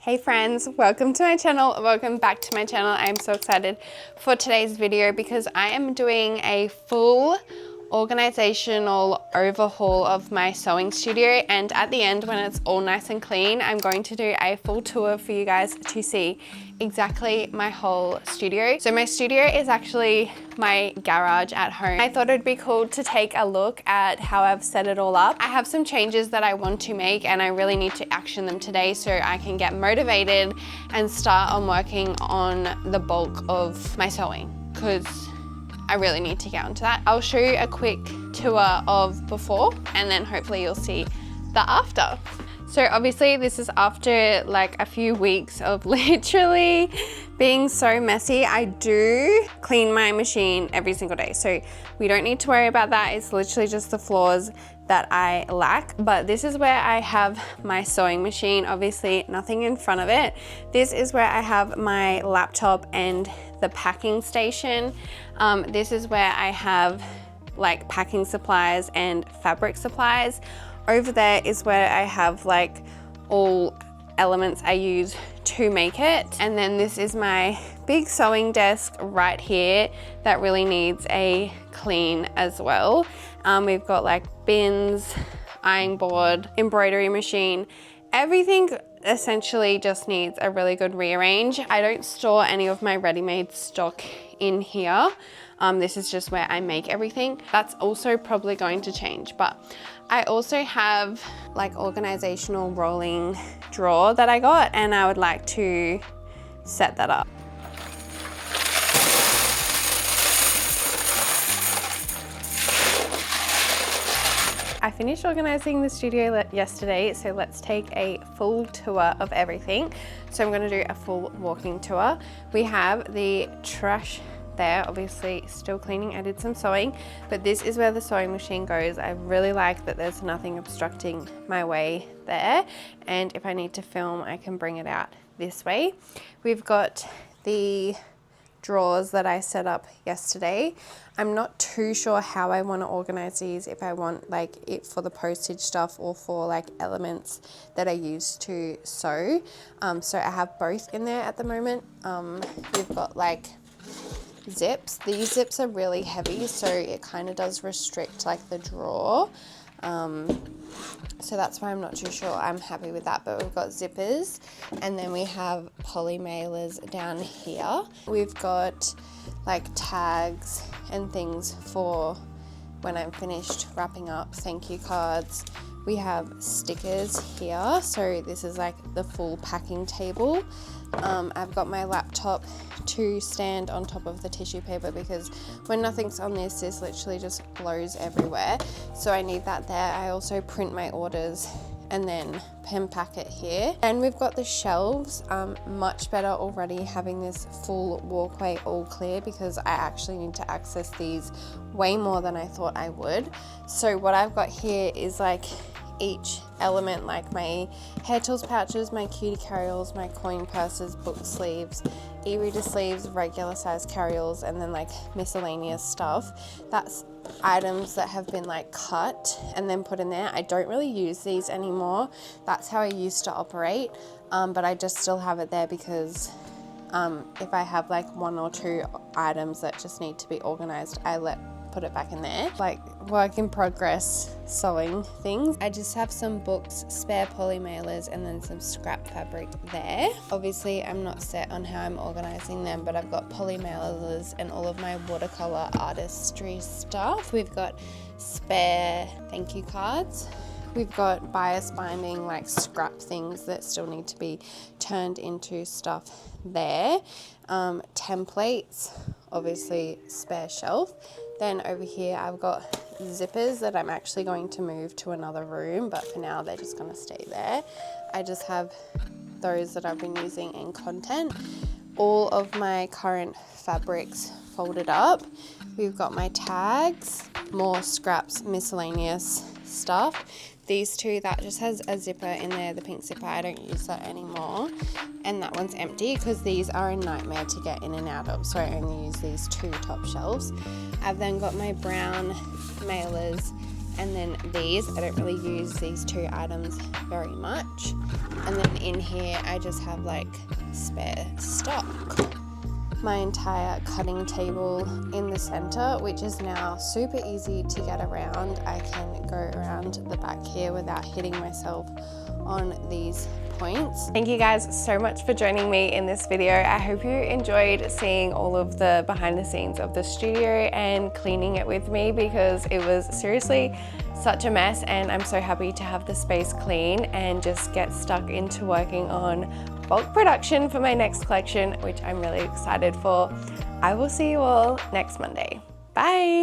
Hey friends, welcome to my channel. Welcome back to my channel. I am so excited for today's video because I am doing a full organizational overhaul of my sewing studio, and at the end, when it's all nice and clean, I'm going to do a full tour for you guys to see exactly my whole studio. So my studio is actually my garage at home. I thought it'd be cool to take a look at how I've set it all up. I have some changes that I want to make and I really need to action them today so I can get motivated and start on working on the bulk of my sewing, because I really need to get onto that. I'll show you a quick tour of before and then hopefully you'll see the after. So obviously this is after like a few weeks of literally being so messy. I do clean my machine every single day, so we don't need to worry about that. It's literally just the floors that I lack. But this is where I have my sewing machine, obviously nothing in front of it. This is where I have my laptop and the packing station. This is where I have like packing supplies and fabric supplies. Over there is where I have like all elements I use to make it. And then this is my big sewing desk right here that really needs a clean as well. We've got like bins, ironing board, embroidery machine. Everything essentially just needs a really good rearrange. I don't store any of my ready-made stock in here. This is just where I make everything. That's also probably going to change, but I also have like organizational rolling drawer that I got, and I would like to set that up. I finished organizing the studio yesterday, so let's take a full tour of everything. So I'm going to do a full walking tour. We have the trash there, obviously still cleaning. I did some sewing, but this is where the sewing machine goes. I really like that there's nothing obstructing my way there, and if I need to film, I can bring it out this way. We've got the drawers that I set up yesterday. I'm not too sure how I want to organize these, if I want like it for the postage stuff or for like elements that I use to sew. So I have both in there at the moment. We've got like zips. These zips are really heavy, so it kind of does restrict like the drawer. So that's why I'm not too sure. I'm happy with that, but we've got zippers, and then we have poly mailers down here. We've got like tags and things for when I'm finished wrapping up, thank you cards. We have stickers here, so this is like the full packing table. I've got my laptop to stand on top of the tissue paper because when nothing's on this literally just blows everywhere. So I need that there. I also print my orders and then pen pack it here. And we've got the shelves, much better already having this full walkway all clear, because I actually need to access these way more than I thought I would. So what I've got here is like each element, like my hair tools pouches, my cutie carryalls, my coin purses, book sleeves, e-reader sleeves, regular size carryalls, and then like miscellaneous stuff. That's items that have been like cut and then put in there. I don't really use these anymore. That's how I used to operate, but I just still have it there because if I have like one or two items that just need to be organized, I put it back in there. Like work in progress sewing things. I just have some books, spare poly mailers, and then some scrap fabric there. Obviously I'm not set on how I'm organizing them, but I've got poly mailers and all of my watercolor artistry stuff. We've got spare thank you cards. We've got bias binding, like scrap things that still need to be turned into stuff there. Templates, obviously spare shelf. Then over here I've got zippers that I'm actually going to move to another room, but for now they're just going to stay there. I just have those that I've been using in content. All of my current fabrics folded up. We've got my tags, more scraps, miscellaneous stuff. These two, that just has a zipper in there, the pink zipper. I don't use that anymore. And that one's empty because these are a nightmare to get in and out of, so I only use these two top shelves. I've then got my brown mailers And then these, I don't really use these two items very much. And then in here, I just have like spare stock. My entire cutting table in the center, which is now super easy to get around. I can go around the back here without hitting myself on these points. Thank you guys so much for joining me in this video. I hope you enjoyed seeing all of the behind the scenes of the studio and cleaning it with me, because it was seriously such a mess, and I'm so happy to have the space clean and just get stuck into working on bulk production for my next collection, which I'm really excited for. I will see you all next Monday. Bye.